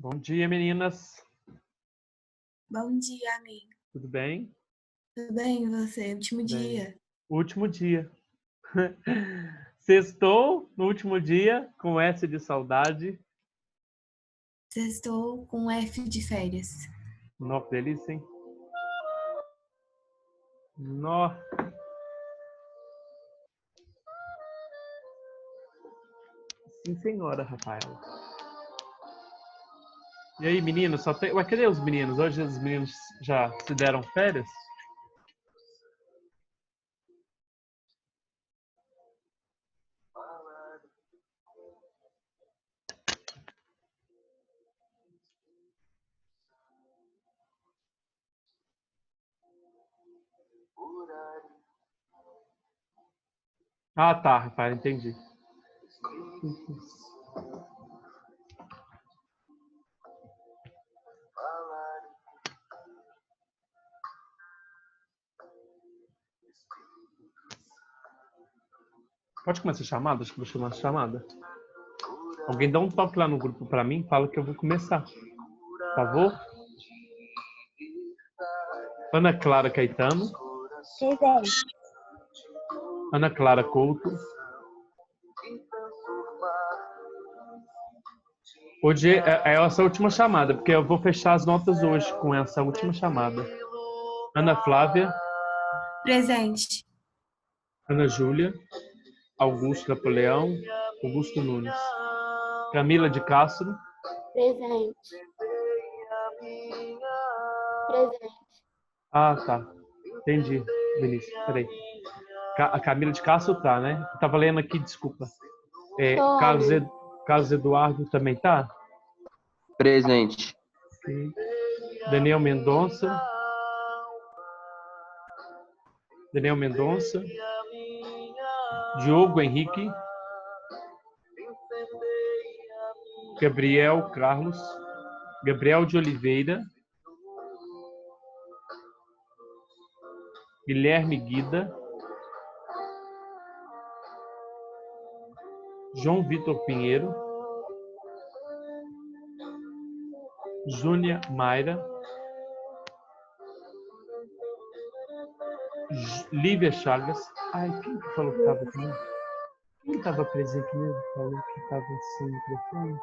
Bom dia, meninas. Bom dia, amigo. Tudo bem? Tudo bem, e você? Último Bem. dia. Último dia. Sextou no último dia, com S de saudade. Estou com F de férias. Nossa, delícia, hein? Nossa. Sim, senhora, Rafaela. E aí, meninos? Ué, cadê os meninos? Hoje os meninos já se deram férias? Ah, tá, Rafael, entendi. Pode começar a chamada? Acho que vou chamar a chamada. Alguém dá um toque lá no grupo pra mim, fala que eu vou começar. Por favor? Ana Clara Caetano. Presente. Ana Clara Couto. Hoje é essa última chamada, porque eu vou fechar as notas hoje com essa última chamada. Ana Flávia. Presente. Ana Júlia. Augusto Napoleão. Augusto Nunes. Camila de Castro. Presente. Presente. Ah, tá. Entendi, Vinícius. Peraí. A Camila de Castro tá, né? Eu tava lendo aqui, desculpa. Carlos Eduardo também tá? Presente. Okay. Daniel Mendonça. Daniel Mendonça. Diogo Henrique. Gabriel Carlos. Gabriel de Oliveira. Guilherme Guida. João Vitor Pinheiro. Júnia Mayra. Lívia Chagas. Ai, quem que falou que estava aqui? Quem estava presente mesmo? Falou que estava sem microfone.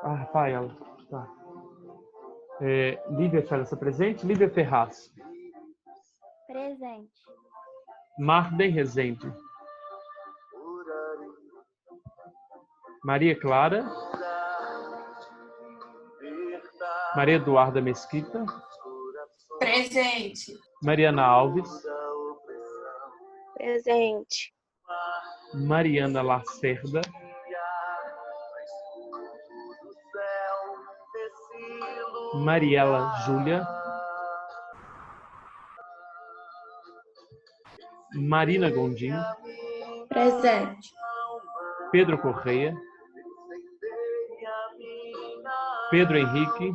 Ah, Rafaela. Tá. Lívia Chagas está presente? Lívia Ferraz. Presente. Marden Rezende. Maria Clara. Maria Eduarda Mesquita. Presente. Mariana Alves. Presente. Mariana Lacerda. Mariela Júlia. Marina Gondim. Presente. Pedro Correia. Pedro Henrique.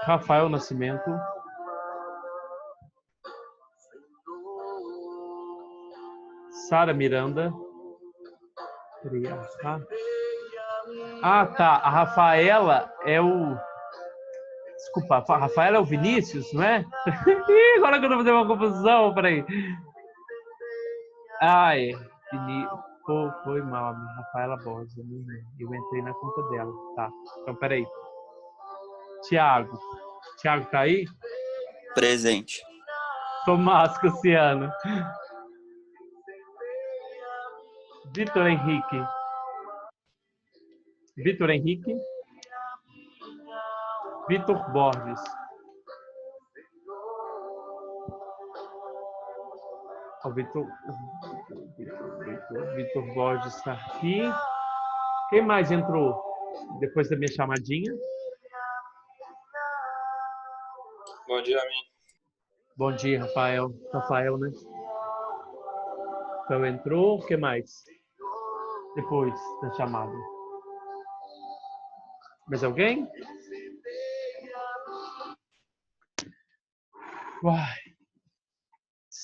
Rafael Nascimento. Sara Miranda. Ah, tá. A Rafaela é o... Desculpa, a Rafaela é o Vinícius, não é? Agora que eu tô fazendo uma confusão, peraí. Ai, Pô, foi mal, a minha Rafaela Borges, eu entrei na conta dela. Tá, então peraí. Tiago tá aí? Presente. Tomás Cassiano. Vitor Henrique. Vitor Borges. O Vitor Borges está aqui. Quem mais entrou depois da minha chamadinha? Bom dia, amigo. Bom dia, Rafael. Rafael, né? Então entrou. O que mais? Depois da chamada. Mais alguém? Uai.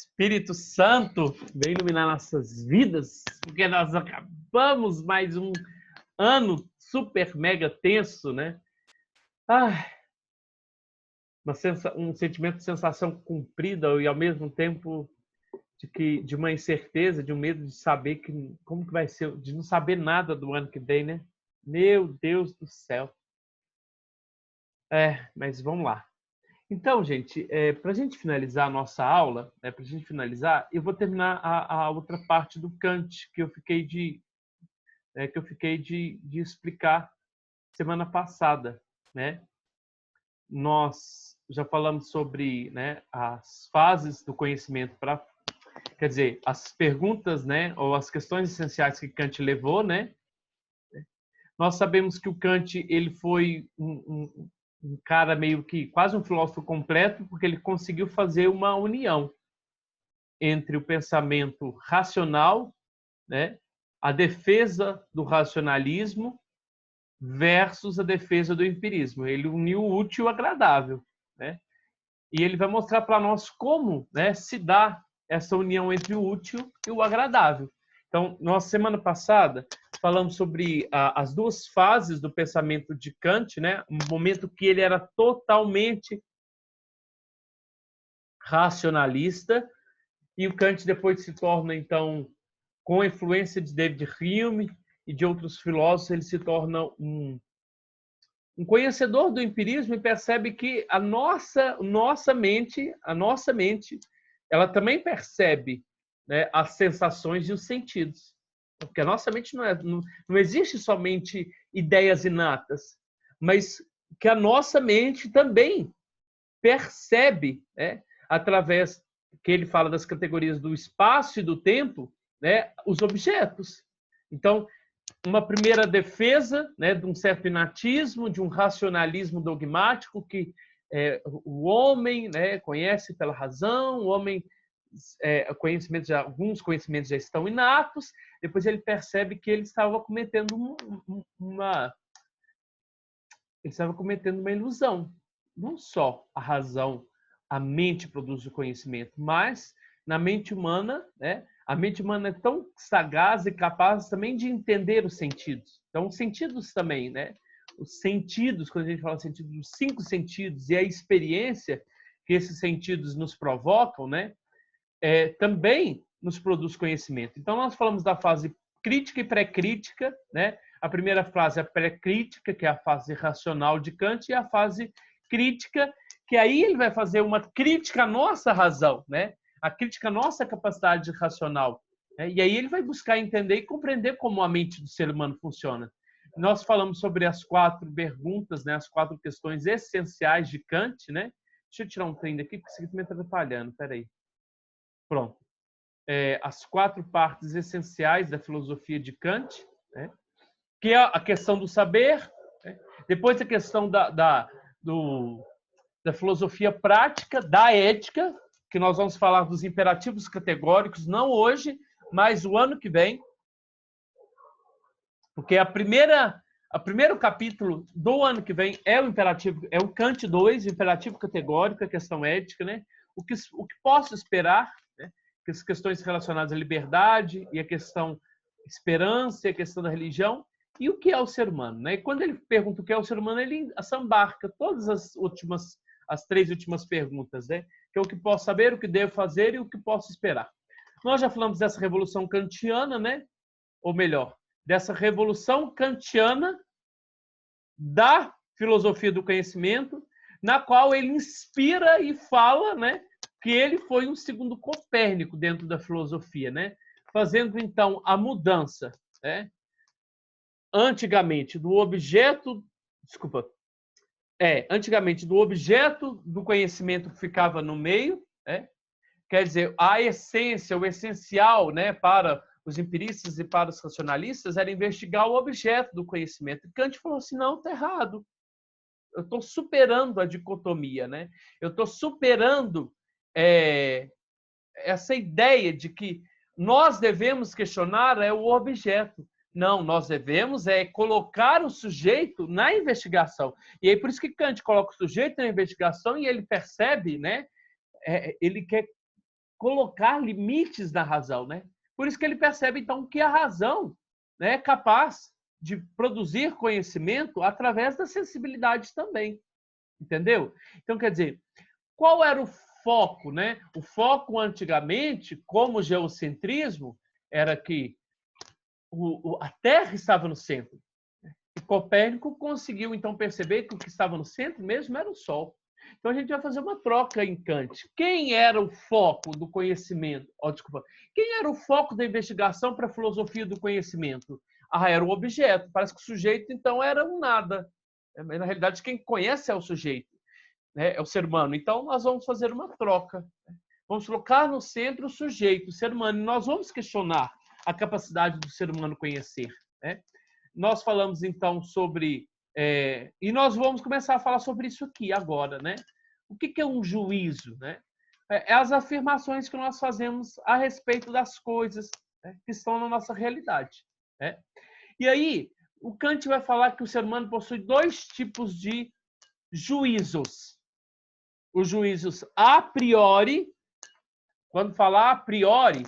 Espírito Santo vem iluminar nossas vidas, porque nós acabamos mais um ano super mega tenso, né? Um sentimento de sensação cumprida e ao mesmo tempo de uma incerteza, de um medo de saber como que vai ser, de não saber nada do ano que vem, né? Meu Deus do céu. Mas vamos lá. Então, gente, para a gente finalizar a nossa aula, para a gente finalizar, eu vou terminar a outra parte do Kant que eu fiquei de explicar semana passada, né? Nós já falamos sobre, né, as fases do conhecimento quer dizer, as perguntas, né, ou as questões essenciais que Kant levou, né? Nós sabemos que o Kant ele foi um cara meio que quase um filósofo completo, porque ele conseguiu fazer uma união entre o pensamento racional, né, a defesa do racionalismo versus a defesa do empirismo. Ele uniu o útil ao agradável, né? E ele vai mostrar para nós como, né, se dá essa união entre o útil e o agradável. Então, nós, semana passada, falamos sobre as duas fases do pensamento de Kant, né? Um momento que ele era totalmente racionalista, e o Kant depois se torna, então, com a influência de David Hume e de outros filósofos, ele se torna um conhecedor do empirismo e percebe que a nossa mente, ela também percebe, né, as sensações e os sentidos. Porque a nossa mente não existe somente ideias inatas, mas que a nossa mente também percebe, né, através que ele fala das categorias do espaço e do tempo, né, os objetos. Então, uma primeira defesa, né, de um certo inatismo, de um racionalismo dogmático que o homem, né, conhece pela razão, o homem alguns conhecimentos já estão inatos. Depois ele percebe que ele estava cometendo uma ilusão. Não só a razão, a mente produz o conhecimento, mas na mente humana, né, a mente humana é tão sagaz e capaz também de entender os sentidos. Então, os sentidos também, né? Os sentidos, quando a gente fala sentidos, os 5 sentidos e a experiência que esses sentidos nos provocam, né? Também nos produz conhecimento. Então, nós falamos da fase crítica e pré-crítica, né? A primeira fase é a pré-crítica, que é a fase racional de Kant, e a fase crítica, que aí ele vai fazer uma crítica à nossa razão, né? A crítica à nossa capacidade racional. Né? E aí ele vai buscar entender e compreender como a mente do ser humano funciona. Nós falamos sobre as 4 perguntas, né? As 4 questões essenciais de Kant, né? Deixa eu tirar um trem daqui, porque isso aqui me está atrapalhando. Peraí. Pronto. As 4 partes essenciais da filosofia de Kant, né? Que é a questão do saber, né? Depois a questão da filosofia prática, da ética, que nós vamos falar dos imperativos categóricos, não hoje, mas o ano que vem, porque o primeiro capítulo do ano que vem é o imperativo, é o Kant 2, o imperativo categórico, a questão ética, né? O que posso esperar, né? As questões relacionadas à liberdade e a questão esperança, e a questão da religião, e o que é o ser humano, né? E quando ele pergunta o que é o ser humano, ele assambarca todas as 3 últimas perguntas, né? Que é o que posso saber, o que devo fazer e o que posso esperar. Nós já falamos dessa revolução kantiana, né? Ou melhor, dessa revolução kantiana da filosofia do conhecimento, na qual ele inspira e fala, né, que ele foi um segundo Copérnico dentro da filosofia, né? Fazendo então a mudança, né? Antigamente do objeto do conhecimento que ficava no meio, né? Quer dizer, a essência, o essencial, né, para os empiristas e para os racionalistas era investigar o objeto do conhecimento. E Kant falou assim, não, está errado. Eu estou superando a dicotomia, né? Eu estou superando essa ideia de que nós devemos questionar o objeto. Não, nós devemos colocar o sujeito na investigação. E aí por isso que Kant coloca o sujeito na investigação e ele percebe, né? Ele quer colocar limites na razão, né? Por isso que ele percebe, então, que a razão, né, é capaz de produzir conhecimento através da sensibilidade também. Entendeu? Então, quer dizer, qual era o foco, né? O foco antigamente, como geocentrismo, era que a Terra estava no centro. E Copérnico conseguiu, então, perceber que o que estava no centro mesmo era o Sol. Então, a gente vai fazer uma troca em Kant. Quem era o foco do conhecimento? Desculpa. Quem era o foco da investigação para a filosofia do conhecimento? Era o objeto. Parece que o sujeito, então, era um nada. Mas, na realidade, quem conhece é o sujeito, né? É o ser humano. Então, nós vamos fazer uma troca. Vamos colocar no centro o sujeito, o ser humano. E nós vamos questionar a capacidade do ser humano conhecer, né? Nós falamos, então, sobre... e nós vamos começar a falar sobre isso aqui agora, né? O que é um juízo, né? É as afirmações que nós fazemos a respeito das coisas, né, que estão na nossa realidade, né? E aí, o Kant vai falar que o ser humano possui dois tipos de juízos. Os juízos a priori. Quando falar a priori,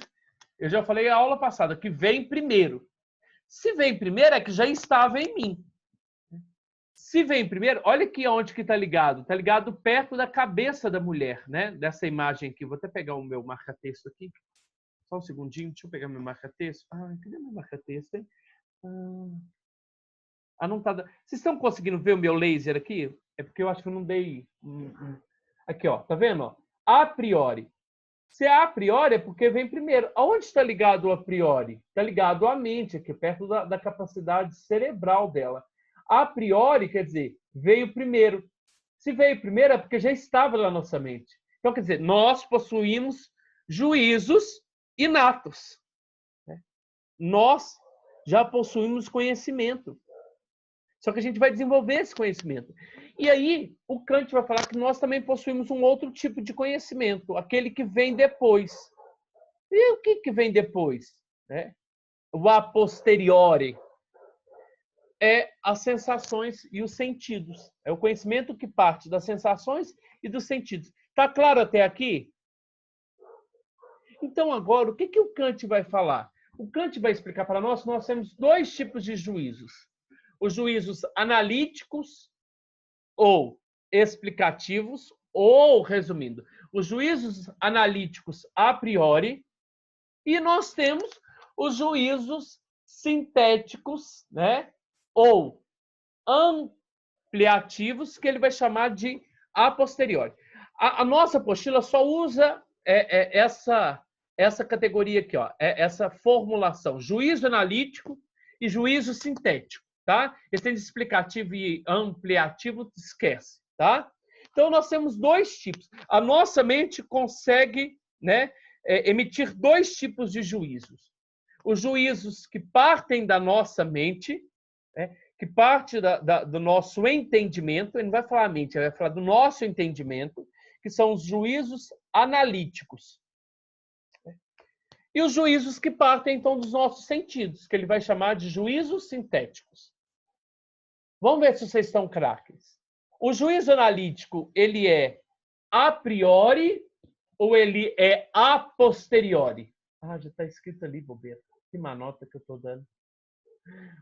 eu já falei a aula passada, que vem primeiro. Se vem primeiro, é que já estava em mim. Se vem primeiro, olha aqui onde que está ligado. Está ligado perto da cabeça da mulher, né? Dessa imagem aqui. Vou até pegar o meu marca-texto aqui. Só um segundinho, deixa eu pegar meu marca-texto. Cadê meu marca-texto, hein? Não tá... Vocês estão conseguindo ver o meu laser aqui? É porque eu acho que eu não dei... Aqui, ó. Tá vendo? Ó? A priori. Se é a priori, é porque vem primeiro. Aonde está ligado o a priori? Está ligado à mente, aqui perto da capacidade cerebral dela. A priori, quer dizer, veio primeiro. Se veio primeiro, é porque já estava na nossa mente. Então, quer dizer, nós possuímos juízos inatos. Nós já possuímos conhecimento. Só que a gente vai desenvolver esse conhecimento. E aí, o Kant vai falar que nós também possuímos um outro tipo de conhecimento, aquele que vem depois. E o que vem depois? O a posteriori. É as sensações e os sentidos. É o conhecimento que parte das sensações e dos sentidos. Está claro até aqui? Então, agora, o que o Kant vai falar? O Kant vai explicar para nós que nós temos dois tipos de juízos. Os juízos analíticos ou explicativos, ou, resumindo, os juízos analíticos a priori, e nós temos os juízos sintéticos, né, ou ampliativos, que ele vai chamar de a posteriori. A nossa apostila só usa essa categoria aqui, ó, essa formulação, juízo analítico e juízo sintético. Tá? Esse tem de explicativo e ampliativo, esquece. Tá? Então, nós temos dois tipos. A nossa mente consegue, né, emitir dois tipos de juízos. Os juízos que partem da nossa mente, né, que parte do nosso entendimento, ele não vai falar a mente, ele vai falar do nosso entendimento, que são os juízos analíticos. E os juízos que partem, então, dos nossos sentidos, que ele vai chamar de juízos sintéticos. Vamos ver se vocês estão craques. O juízo analítico, ele é a priori ou ele é a posteriori? Já está escrito ali, bobeira. Que má nota que eu estou dando.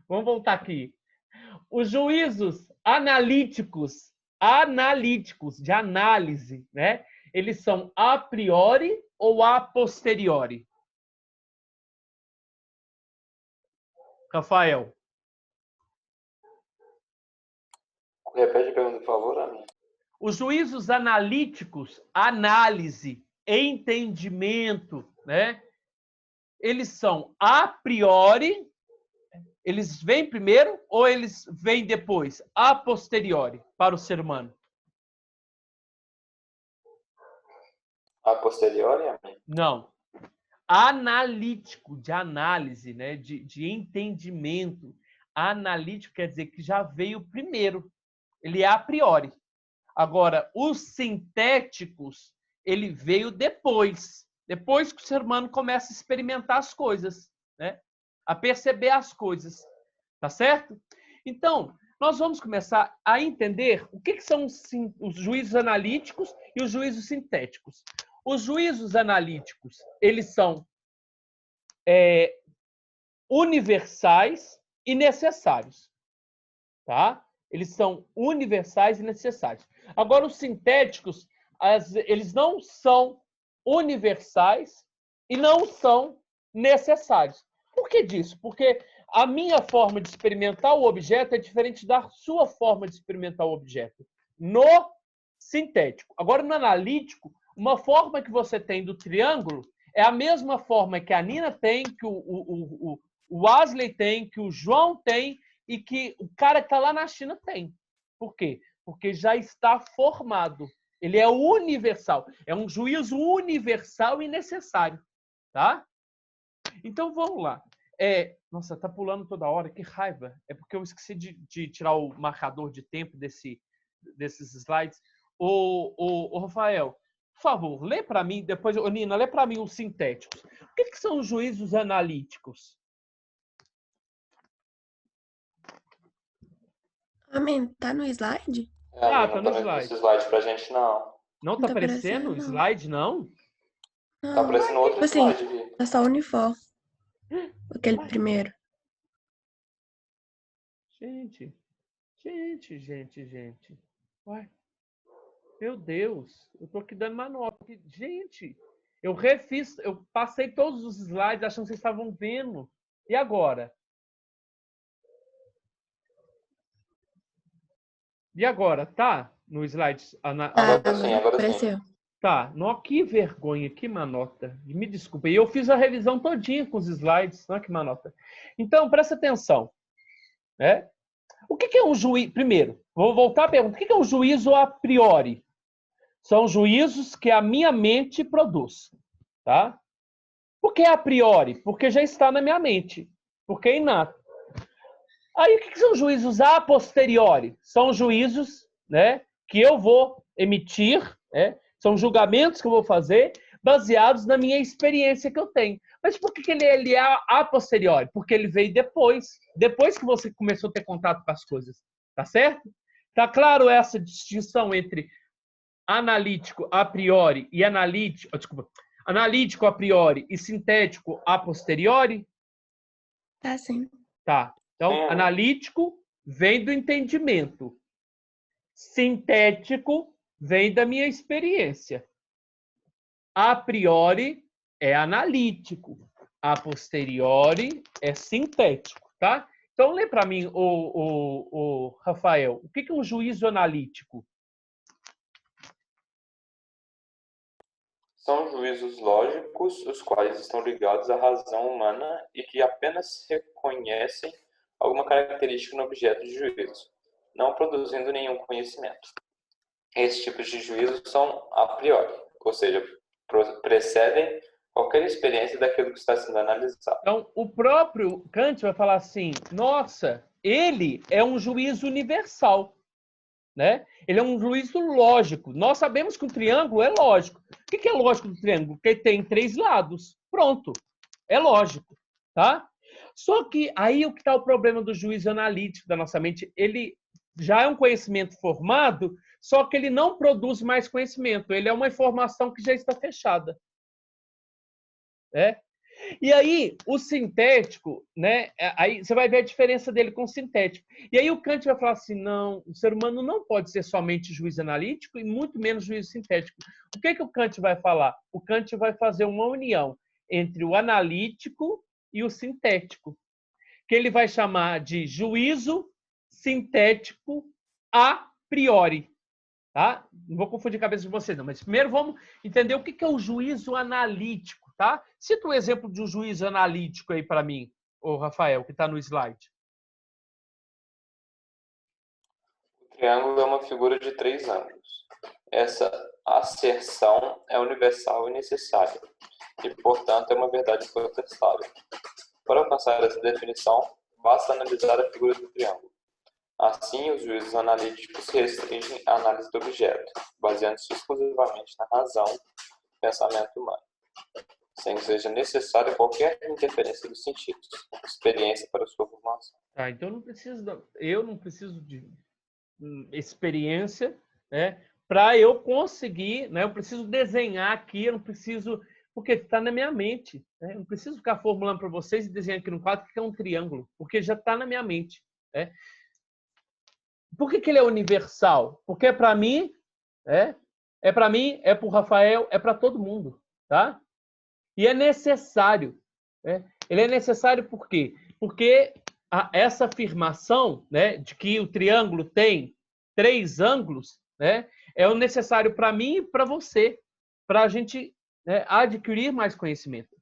Vamos voltar aqui. Os juízos analíticos, de análise, né? Eles são a priori ou a posteriori? Rafael. Repete a pergunta, por favor, Amin. Os juízos analíticos, análise, entendimento, né? Eles são a priori, eles vêm primeiro ou eles vêm depois? A posteriori, para o ser humano. A posteriori, Amin? Não. Analítico, de análise, né? De entendimento. Analítico quer dizer que já veio primeiro. Ele é a priori. Agora, os sintéticos, ele veio depois. Depois que o ser humano começa a experimentar as coisas, né? A perceber as coisas. Tá certo? Então, nós vamos começar a entender o que são os juízos analíticos e os juízos sintéticos. Os juízos analíticos, eles são universais e necessários, tá? Eles são universais e necessários. Agora, os sintéticos, eles não são universais e não são necessários. Por que disso? Porque a minha forma de experimentar o objeto é diferente da sua forma de experimentar o objeto. No sintético. Agora, no analítico, uma forma que você tem do triângulo é a mesma forma que a Nina tem, que o Wesley tem, que o João tem e que o cara que está lá na China tem. Por quê? Porque já está formado. Ele é universal. É um juízo universal e necessário. Tá? Então, vamos lá. Nossa, tá pulando toda hora. Que raiva. É porque eu esqueci de tirar o marcador de tempo desses slides. Ô, Rafael, por favor, lê para mim, depois, Nina, lê para mim os sintéticos. O que são os juízos analíticos? Amém. Tá no slide? Não tá tá no slide. nesse slide pra gente, não. Não tá aparecendo o slide, não? Não. Tá aparecendo outro Tipo assim, slide aqui. tá só o uniforme. Aquele primeiro. Gente. Ué. Meu Deus, eu tô aqui dando uma nota. Gente, eu passei todos os slides achando que vocês estavam vendo. E agora? E agora? Tá no slide? Agora sim. Apareceu. Tá. Não, que vergonha, que manota. Me desculpa. E eu fiz a revisão todinha com os slides. Não, que manota. Então, presta atenção. Né? O que é um juízo? Primeiro, vou voltar à pergunta. O que é um juízo a priori? São juízos que a minha mente produz. Tá? Por que a priori? Porque já está na minha mente. Porque é inato. Aí, o que são juízos a posteriori? São juízos, né, que eu vou emitir, né, são julgamentos que eu vou fazer baseados na minha experiência que eu tenho. Mas por que ele é a posteriori? Porque ele veio depois que você começou a ter contato com as coisas. Tá certo? Tá claro essa distinção entre analítico a priori e analítico a priori e sintético a posteriori? Tá sim. Tá. Então, analítico vem do entendimento. Sintético vem da minha experiência. A priori é analítico. A posteriori é sintético, tá? Então, lê para mim, o Rafael, o que é um juízo analítico? São juízos lógicos, os quais estão ligados à razão humana e que apenas reconhecem alguma característica no objeto de juízo, não produzindo nenhum conhecimento. Esses tipos de juízos são a priori, ou seja, precedem qualquer experiência daquilo que está sendo analisado. Então, o próprio Kant vai falar assim, nossa, ele é um juízo universal. Né? Ele é um juízo lógico. Nós sabemos que um triângulo é lógico. O que é lógico do triângulo? Porque tem 3 lados. Pronto. É lógico. Tá? Só que aí o que está o problema do juízo analítico da nossa mente? Ele já é um conhecimento formado, só que ele não produz mais conhecimento. Ele é uma informação que já está fechada. E aí, o sintético, né? Aí você vai ver a diferença dele com o sintético. E aí o Kant vai falar assim, não, o ser humano não pode ser somente juiz analítico e muito menos juiz sintético. O que o Kant vai falar? O Kant vai fazer uma união entre o analítico e o sintético, que ele vai chamar de juízo sintético a priori. Tá? Não vou confundir a cabeça de vocês, não, mas primeiro vamos entender o que é o juízo analítico. Tá? Cita um exemplo de um juízo analítico aí para mim, o Rafael, que está no slide. O triângulo é uma figura de 3 ângulos. Essa asserção é universal e necessária, e, portanto, é uma verdade incontestável. Para alcançar essa definição, basta analisar a figura do triângulo. Assim, os juízos analíticos se restringem à análise do objeto, baseando-se exclusivamente na razão do pensamento humano, sem que seja necessária qualquer interferência dos sentidos, experiência para sua formação. Então eu não preciso de experiência, né, para eu conseguir, né? Eu preciso desenhar aqui, eu não preciso, porque está na minha mente, né? Eu não preciso ficar formulando para vocês e desenhar aqui no quadro que é um triângulo, porque já está na minha mente, né? Por que ele é universal? Porque é para mim, é para mim, é para o Rafael, é para todo mundo, tá? E é necessário, né? Ele é necessário por quê? Porque essa afirmação, né, de que o triângulo tem 3 ângulos, né, é o necessário para mim e para você, para a gente, né, adquirir mais conhecimento.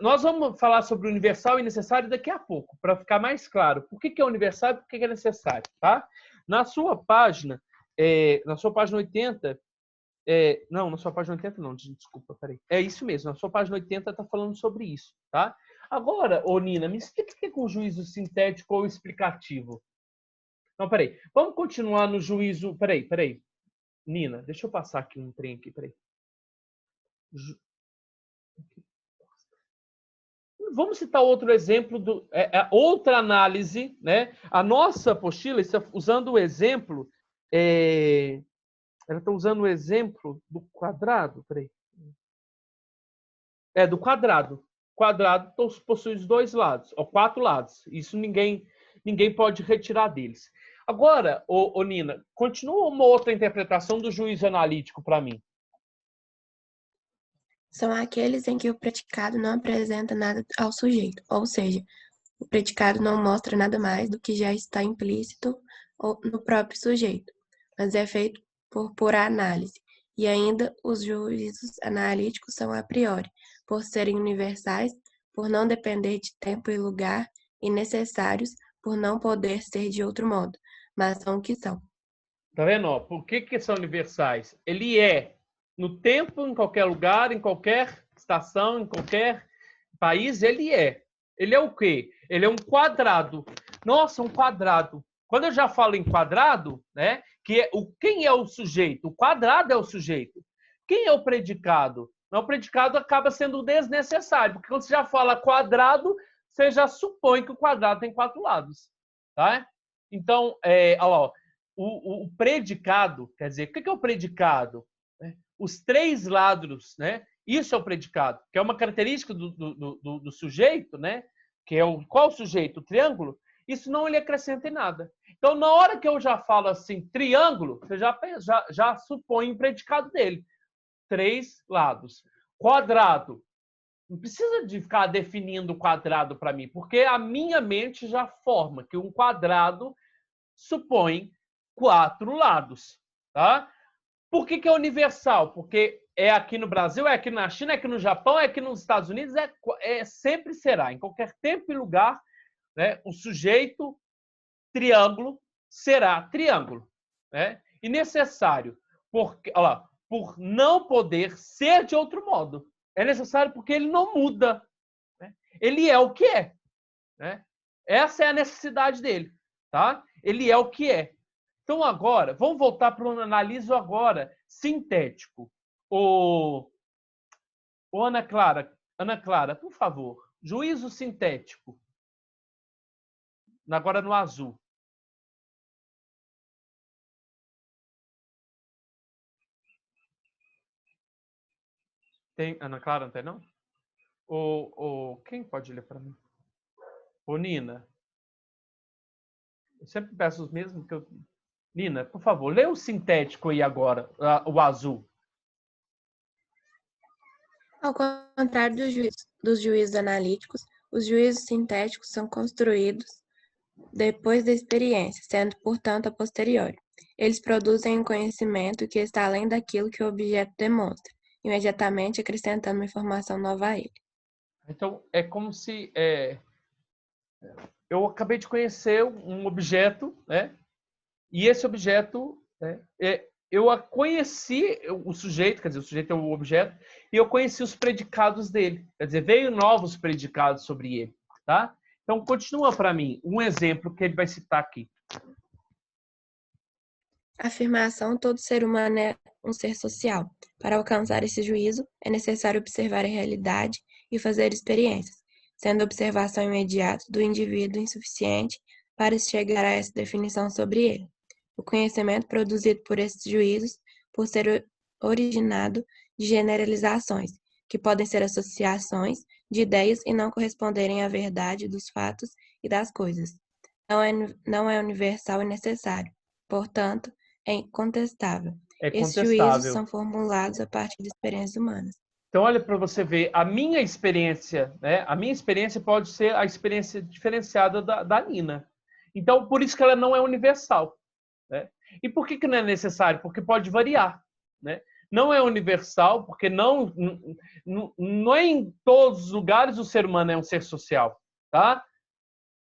Nós vamos falar sobre o universal e necessário daqui a pouco, para ficar mais claro. Por que é universal e por que é necessário, tá? Na sua página 80, não, na sua página 80 não, desculpa, peraí. É isso mesmo, na sua página 80 está falando sobre isso, tá? Agora, ô Nina, me explica o que é o juízo sintético ou explicativo. Não, peraí. Vamos continuar no juízo... Peraí. Nina, deixa eu passar aqui um trem aqui, peraí. Vamos citar outro exemplo, outra análise, né? A nossa apostila está usando o exemplo... Ela está usando o exemplo do quadrado, peraí. Do quadrado. O quadrado possui os 2 lados, ou 4 lados. Isso ninguém pode retirar deles. Agora, Nina, continua uma outra interpretação do juízo analítico para mim. São aqueles em que o predicado não apresenta nada ao sujeito, ou seja, o predicado não mostra nada mais do que já está implícito no próprio sujeito, mas é feito por pura análise. E ainda os juízos analíticos são a priori, por serem universais, por não depender de tempo e lugar, e necessários, por não poder ser de outro modo, mas são o que são. Tá vendo? Por que são universais? Ele é no tempo, em qualquer lugar, em qualquer estação, em qualquer país, ele é. Ele é o quê? Ele é um quadrado. Nossa, um quadrado. Quando eu já falo em quadrado, né? Quem é o sujeito? O quadrado é o sujeito. Quem é o predicado? O predicado acaba sendo desnecessário, porque quando você já fala quadrado, você já supõe que o quadrado tem 4 lados. Tá? Então, olha lá, o predicado, quer dizer, o que é o predicado? Os 3 lados, né? Isso é o predicado, que é uma característica do sujeito, né? Que é qual sujeito? O triângulo. Isso não lhe acrescenta em nada. Então, na hora que eu já falo assim, triângulo, você já supõe o predicado dele. 3 lados. Quadrado. Não precisa de ficar definindo o quadrado para mim, porque a minha mente já forma que um quadrado supõe 4 lados. Tá? Por que é universal? Porque é aqui no Brasil, é aqui na China, é aqui no Japão, é aqui nos Estados Unidos, sempre será. Em qualquer tempo e lugar, né, o sujeito triângulo será triângulo. Né? E necessário, por não poder ser de outro modo. É necessário porque ele não muda. Né? Ele é o que é. Né? Essa é a necessidade dele. Tá? Ele é o que é. Então, agora, vamos voltar para o analiso agora sintético. Ana Clara, por favor, juízo sintético. Agora no azul. Tem Ana Clara, não tem não? Quem pode ler para mim? Nina. Eu sempre peço os mesmos que eu... Nina, por favor, lê o sintético aí agora, o azul. Ao contrário dos juízos analíticos, os juízos sintéticos são construídos depois da experiência, sendo, portanto, a posteriori. Eles produzem um conhecimento que está além daquilo que o objeto demonstra, imediatamente acrescentando uma informação nova a ele. Então, é como se eu acabei de conhecer um objeto, né? E esse objeto, eu conheci o sujeito, quer dizer, o sujeito é o objeto, e eu conheci os predicados dele. Quer dizer, veio novos predicados sobre ele, tá? Então, continua para mim um exemplo que ele vai citar aqui. A afirmação: todo ser humano é um ser social. Para alcançar esse juízo, é necessário observar a realidade e fazer experiências, sendo a observação imediata do indivíduo insuficiente para chegar a essa definição sobre ele. O conhecimento produzido por esses juízos por ser originado de generalizações, que podem ser associações de ideias e não corresponderem à verdade dos fatos e das coisas. Não é universal e necessário, portanto, é incontestável. É Esses juízos contestável. são formulados a partir de experiências humanas. Então, olha para você ver, a minha experiência, né? A minha experiência pode ser a experiência diferenciada da Nina. Então, por isso que ela não é universal, né? E por que não é necessário? Porque pode variar, né? Não é universal, porque não é em todos os lugares o ser humano é um ser social, tá?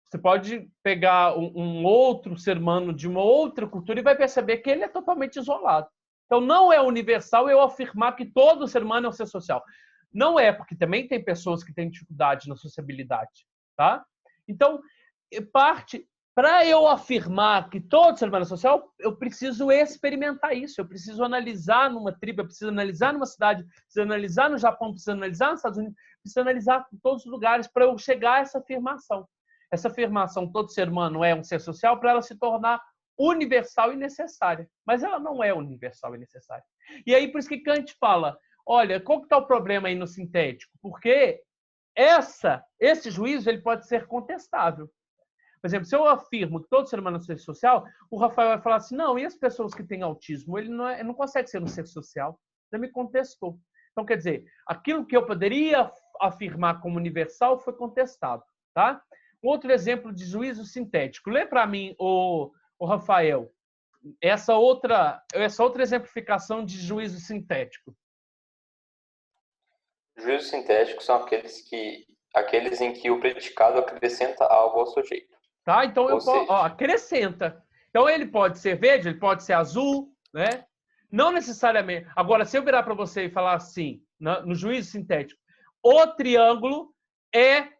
Você pode pegar um outro ser humano de uma outra cultura e vai perceber que ele é totalmente isolado. Então, não é universal eu afirmar que todo ser humano é um ser social. Não é, porque também tem pessoas que têm dificuldade na sociabilidade, tá? Então, para eu afirmar que todo ser humano é social, eu preciso experimentar isso, eu preciso analisar numa tribo, eu preciso analisar numa cidade, preciso analisar no Japão, preciso analisar nos Estados Unidos, preciso analisar em todos os lugares para eu chegar a essa afirmação. Essa afirmação, todo ser humano é um ser social, para ela se tornar universal e necessária. Mas ela não é universal e necessária. E aí, por isso que Kant fala, olha, qual que está o problema aí no sintético? Porque esse juízo ele pode ser contestável. Por exemplo, se eu afirmo que todo ser humano é um ser social, o Rafael vai falar assim, não, e as pessoas que têm autismo? Ele não consegue ser um ser social. Ele me contestou. Então, quer dizer, aquilo que eu poderia afirmar como universal foi contestado. Tá? Outro exemplo de juízo sintético. Lê para mim, o Rafael, essa outra exemplificação de juízo sintético. Juízos sintéticos são aqueles em que o predicado acrescenta algo ao sujeito. Tá? Então, acrescenta. Então, ele pode ser verde, ele pode ser azul, né? Não necessariamente. Agora, se eu virar para você e falar assim, no juízo sintético, o triângulo é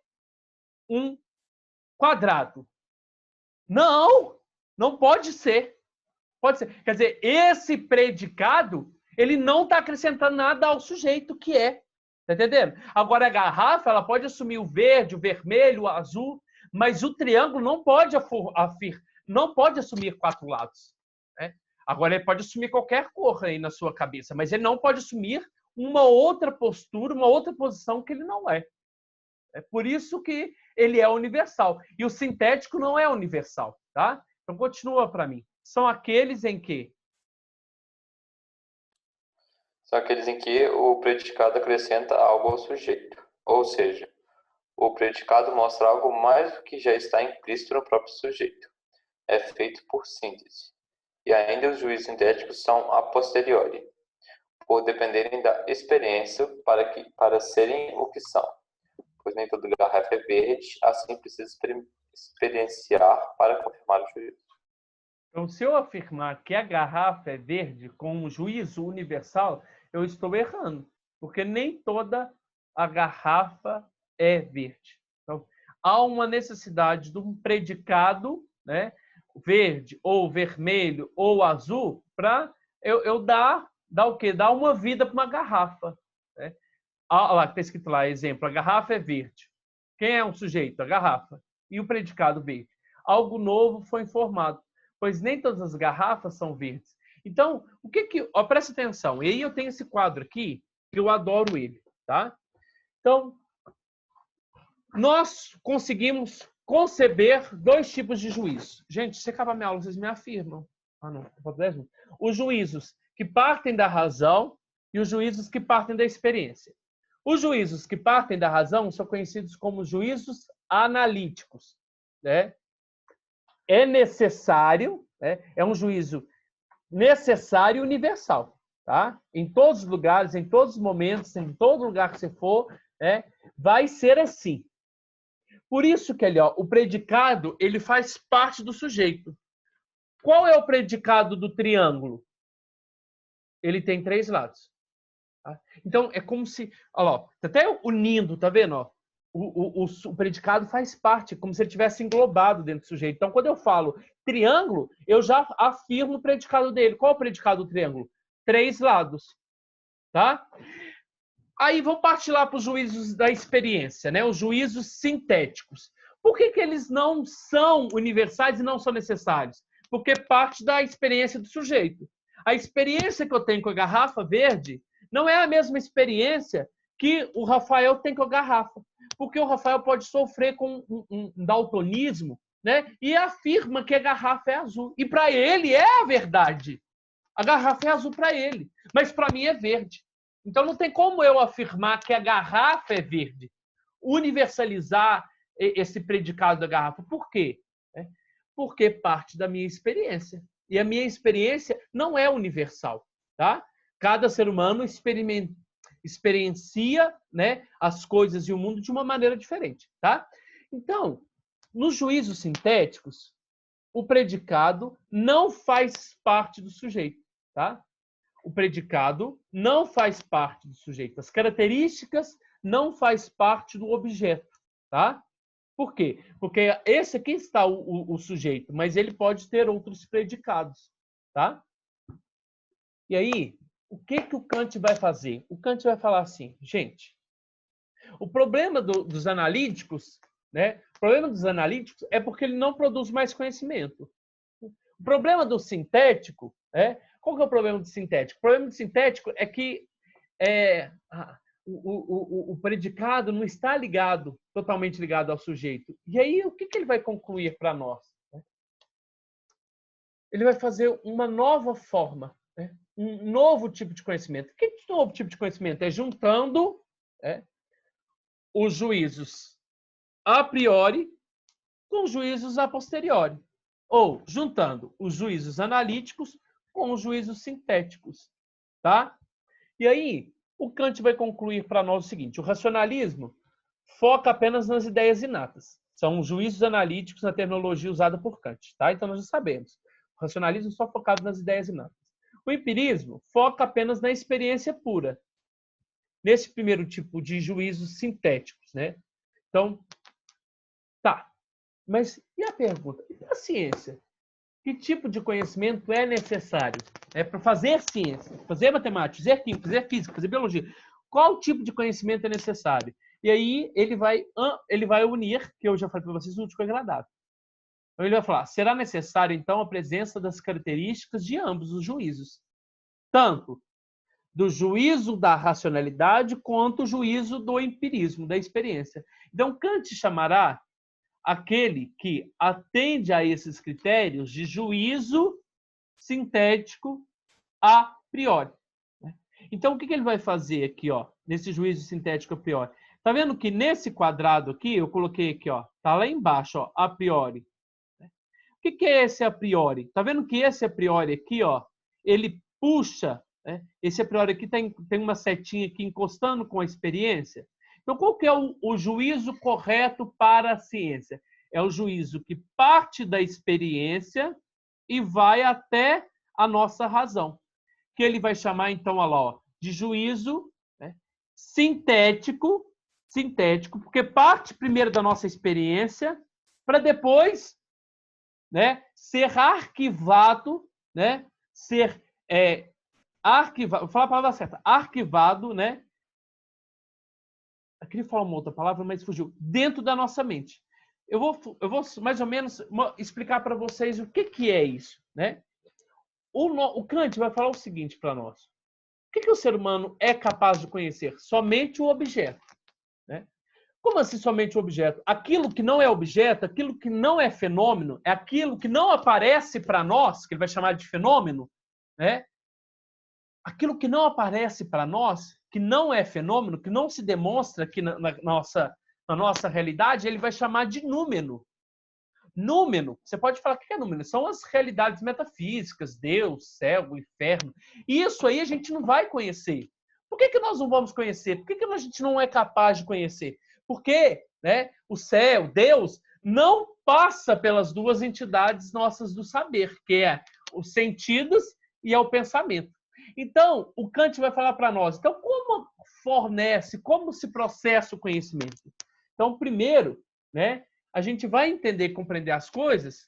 um quadrado. Não pode ser. Pode ser. Quer dizer, esse predicado, ele não está acrescentando nada ao sujeito que é. Tá entendendo? Agora, a garrafa, ela pode assumir o verde, o vermelho, o azul, mas o triângulo não pode assumir 4 lados. Né? Agora, ele pode assumir qualquer cor aí na sua cabeça, mas ele não pode assumir uma outra postura, uma outra posição que ele não é. É por isso que ele é universal. E o sintético não é universal, tá? Então, continua para mim. São aqueles em que? São aqueles em que o predicado acrescenta algo ao sujeito. Ou seja, o predicado mostra algo mais do que já está implícito no próprio sujeito. É feito por síntese. E ainda os juízos sintéticos são a posteriori, por dependerem da experiência para serem o que são. Pois nem toda garrafa é verde, assim precisa experienciar para confirmar o juízo. Então, se eu afirmar que a garrafa é verde com um juízo universal, eu estou errando, porque nem toda a garrafa é verde. Então, há uma necessidade de um predicado, né, verde ou vermelho ou azul para eu dar o quê? Dar uma vida para uma garrafa. Né? Lá está escrito lá, exemplo, a garrafa é verde. Quem é um sujeito? A garrafa. E o predicado verde. Algo novo foi informado, pois nem todas as garrafas são verdes. Então, presta atenção. E aí eu tenho esse quadro aqui, que eu adoro ele, tá? Então, nós conseguimos conceber 2 tipos de juízo. Gente, se acabar minha aula, vocês me afirmam. Não, falta 10 minutos. Os juízos que partem da razão e os juízos que partem da experiência. Os juízos que partem da razão são conhecidos como juízos analíticos. Né? É necessário, né? É um juízo necessário e universal. Tá? Em todos os lugares, em todos os momentos, em todo lugar que você for, né? Vai ser assim. Por isso que ali, o predicado ele faz parte do sujeito. Qual é o predicado do triângulo? Ele tem 3 lados. Tá? Então, é como se... Olha, até unindo, tá vendo? Ó? O predicado faz parte, como se ele tivesse englobado dentro do sujeito. Então, quando eu falo triângulo, eu já afirmo o predicado dele. Qual é o predicado do triângulo? 3 lados. Tá? Aí vamos partir lá para os juízos da experiência, né? Os juízos sintéticos. Por que eles não são universais e não são necessários? Porque parte da experiência do sujeito. A experiência que eu tenho com a garrafa verde não é a mesma experiência que o Rafael tem com a garrafa. Porque o Rafael pode sofrer com um daltonismo, né? E afirma que a garrafa é azul. E para ele é a verdade. A garrafa é azul para ele, mas para mim é verde. Então não tem como eu afirmar que a garrafa é verde. Universalizar esse predicado da garrafa. Por quê? Porque parte da minha experiência. E a minha experiência não é universal, tá? Cada ser humano experiencia, né, as coisas e o mundo de uma maneira diferente, tá? Então, nos juízos sintéticos, o predicado não faz parte do sujeito, tá? O predicado não faz parte do sujeito. As características não faz parte do objeto, tá? Por quê? Porque esse aqui está o sujeito, mas ele pode ter outros predicados, tá? E aí, o que o Kant vai fazer? O Kant vai falar assim, gente, o problema dos analíticos, né? O problema dos analíticos é porque ele não produz mais conhecimento. O problema do sintético, qual que é o problema do sintético? O problema do sintético é que o predicado não está totalmente ligado ao sujeito. E aí, o que ele vai concluir para nós? Ele vai fazer uma nova forma, um novo tipo de conhecimento. Que novo tipo de conhecimento? É juntando os juízos a priori com os juízos a posteriori. Ou juntando os juízos analíticos com os juízos sintéticos. Tá? E aí, o Kant vai concluir para nós o seguinte: o racionalismo foca apenas nas ideias inatas. São os juízos analíticos na terminologia usada por Kant. Tá? Então, nós já sabemos. O racionalismo só focado nas ideias inatas. O empirismo foca apenas na experiência pura. Nesse primeiro tipo de juízos sintéticos, né? Então, tá. Mas e a pergunta? E a ciência? Que tipo de conhecimento é necessário para fazer ciência, fazer matemática, fazer química, fazer física, fazer biologia? Qual tipo de conhecimento é necessário? E aí ele vai unir, que eu já falei para vocês, o útil com o agradável. Então ele vai falar, será necessário então a presença das características de ambos os juízos, tanto do juízo da racionalidade quanto o juízo do empirismo, da experiência. Então Kant chamará aquele que atende a esses critérios de juízo sintético a priori. Então, o que ele vai fazer aqui, nesse juízo sintético a priori? Tá vendo que nesse quadrado aqui, eu coloquei aqui, tá lá embaixo, a priori. O que é esse a priori? Tá vendo que esse a priori aqui, ele puxa, esse a priori aqui tem uma setinha aqui encostando com a experiência. Então, qual que é o juízo correto para a ciência? É o juízo que parte da experiência e vai até a nossa razão. Que ele vai chamar, então, olha lá, de juízo sintético, porque parte primeiro da nossa experiência para depois ser arquivado, ser arquivado, vou falar a palavra certa, arquivado, eu queria falar uma outra palavra, mas fugiu, dentro da nossa mente. Eu vou mais ou menos explicar para vocês o que é isso. O Kant vai falar o seguinte para nós. O que o ser humano é capaz de conhecer? Somente o objeto. Como assim somente o objeto? Aquilo que não é objeto, aquilo que não é fenômeno, é aquilo que não aparece para nós, que ele vai chamar de fenômeno, aquilo que não aparece para nós, que não é fenômeno, que não se demonstra aqui na nossa realidade, ele vai chamar de númeno. Númeno, você pode falar o que é númeno? São as realidades metafísicas, Deus, céu, inferno. Isso aí a gente não vai conhecer. Por que nós não vamos conhecer? Por que a gente não é capaz de conhecer? Porque o céu, Deus, não passa pelas duas entidades nossas do saber, que é os sentidos e é o pensamento. Então, o Kant vai falar para nós, então, como se processa o conhecimento? Então, primeiro, a gente vai entender e compreender as coisas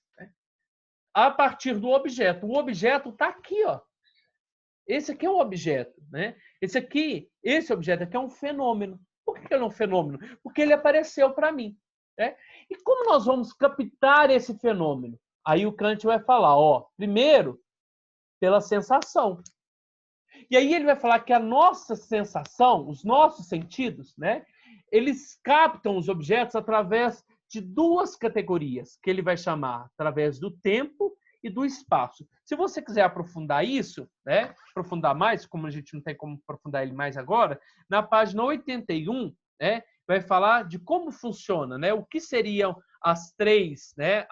a partir do objeto. O objeto está aqui, Esse aqui é o objeto, Esse objeto aqui é um fenômeno. Por que ele é um fenômeno? Porque ele apareceu para mim. E como nós vamos captar esse fenômeno? Aí o Kant vai falar, primeiro, Pela sensação. E aí ele vai falar que a nossa sensação, os nossos sentidos, né, eles captam os objetos através de duas categorias, que ele vai chamar através do tempo e do espaço. Se você quiser aprofundar isso, né, aprofundar mais, como a gente não tem como aprofundar ele mais agora, na página 81, né, vai falar de como funciona, né, o que seriam as três, né,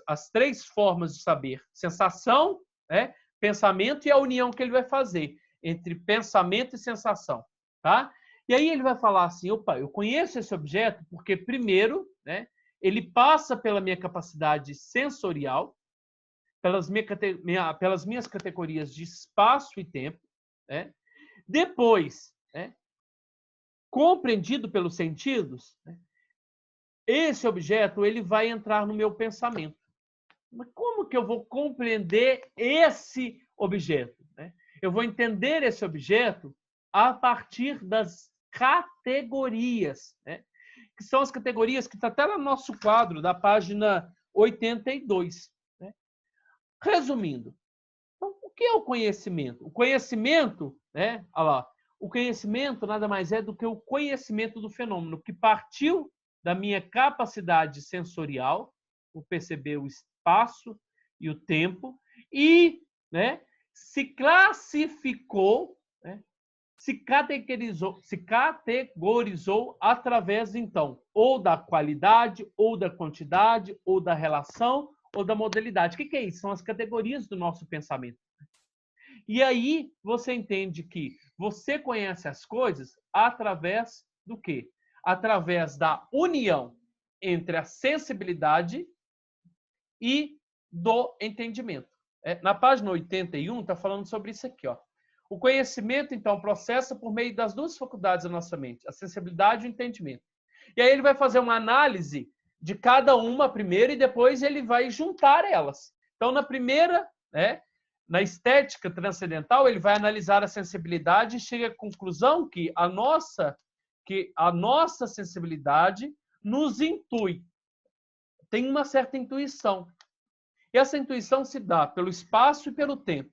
as três formas de saber: sensação, né, pensamento e a união que ele vai fazer entre pensamento e sensação, tá? E aí ele vai falar assim: opa, eu conheço esse objeto porque, primeiro, né, ele passa pela minha capacidade sensorial, pelas minhas categorias de espaço e tempo, né? Depois, né, compreendido pelos sentidos, né, esse objeto ele vai entrar no meu pensamento. Mas como que eu vou compreender esse objeto, né? Eu vou entender esse objeto a partir das categorias, né? Que são as categorias que está até lá no nosso quadro, da página 82. Né? Resumindo, então, o que é o conhecimento? O conhecimento, né? Olha lá, o conhecimento nada mais é do que o conhecimento do fenômeno, que partiu da minha capacidade sensorial, por perceber o espaço e o tempo, e, né, se classificou, né, se categorizou através, então, ou da qualidade, ou da quantidade, ou da relação, ou da modalidade. O que é isso? São as categorias do nosso pensamento. E aí você entende que você conhece as coisas através do quê? Através da união entre a sensibilidade e do entendimento. Na página 81 está falando sobre isso aqui, ó. O conhecimento, então, processa por meio das duas faculdades da nossa mente, a sensibilidade e o entendimento. E aí ele vai fazer uma análise de cada uma primeiro e depois ele vai juntar elas. Então, na primeira, né, na estética transcendental, ele vai analisar a sensibilidade e chega à conclusão que a nossa sensibilidade nos intui. Tem uma certa intuição. E essa intuição se dá pelo espaço e pelo tempo.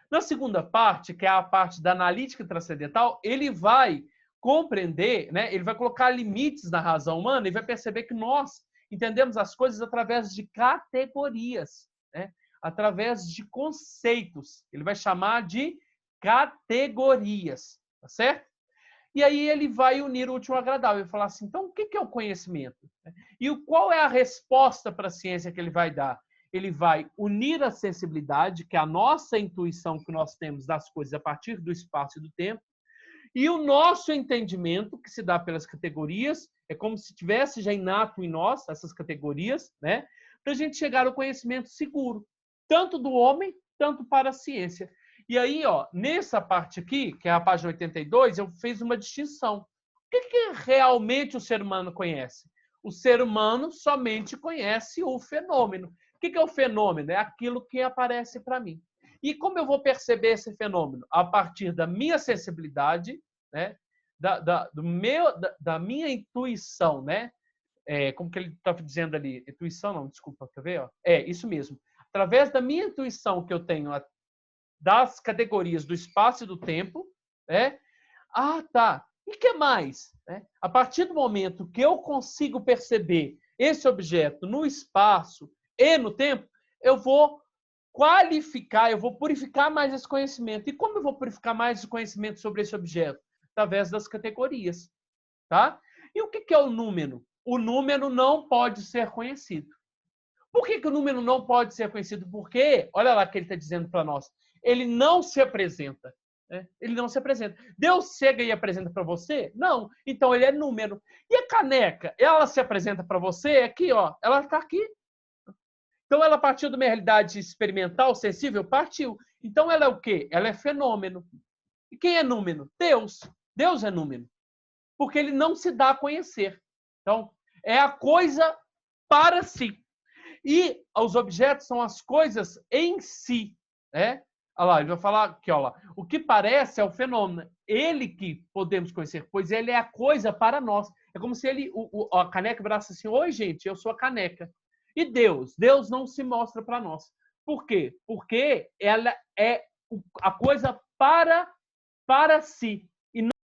Na segunda parte, que é a parte da analítica transcendental, ele vai compreender, né, ele vai colocar limites na razão humana e vai perceber que nós entendemos as coisas através de categorias, né, através de conceitos. Ele vai chamar de categorias, tá certo? E aí ele vai unir o útil ao agradável e falar assim, então o que é o conhecimento? E qual é a resposta para a ciência que ele vai dar? Ele vai unir a sensibilidade, que é a nossa intuição que nós temos das coisas a partir do espaço e do tempo, e o nosso entendimento, que se dá pelas categorias, é como se tivesse já inato em nós essas categorias, né? Para a gente chegar ao conhecimento seguro, tanto do homem, tanto para a ciência. E aí, ó, nessa parte aqui, que é a página 82, eu fiz uma distinção. O que realmente o ser humano conhece? O ser humano somente conhece o fenômeno. O que é o fenômeno? É aquilo que aparece para mim. E como eu vou perceber esse fenômeno? A partir da minha sensibilidade, né? da minha intuição, né? Como que ele está dizendo ali? Intuição não, desculpa, quer ver? Ó? Isso mesmo. Através da minha intuição que eu tenho das categorias do espaço e do tempo, né? Ah, tá. E o que mais? A partir do momento que eu consigo perceber esse objeto no espaço e no tempo, eu vou qualificar, eu vou purificar mais esse conhecimento. E como eu vou purificar mais o conhecimento sobre esse objeto? Através das categorias. Tá? E o que é o número? O número não pode ser conhecido. Por que o número não pode ser conhecido? Porque, olha lá o que ele está dizendo para nós, ele não se apresenta. Né? Ele não se apresenta. Deus chega e apresenta para você? Não. Então ele é número. E a caneca, ela se apresenta para você aqui, ó. Ela está aqui. Então ela partiu de uma realidade experimental, sensível? Partiu. Então ela é o quê? Ela é fenômeno. E quem é número? Deus. Deus é número. Porque ele não se dá a conhecer. Então, é a coisa para si. E os objetos são as coisas em si. Né? Olha lá, ele vai falar aqui, ó, lá. O que parece é o fenômeno. Ele que podemos conhecer, pois ele é a coisa para nós. É como se ele, a caneca virasse assim, oi, gente, eu sou a caneca. E Deus? Deus não se mostra para nós. Por quê? Porque ela é a coisa para si.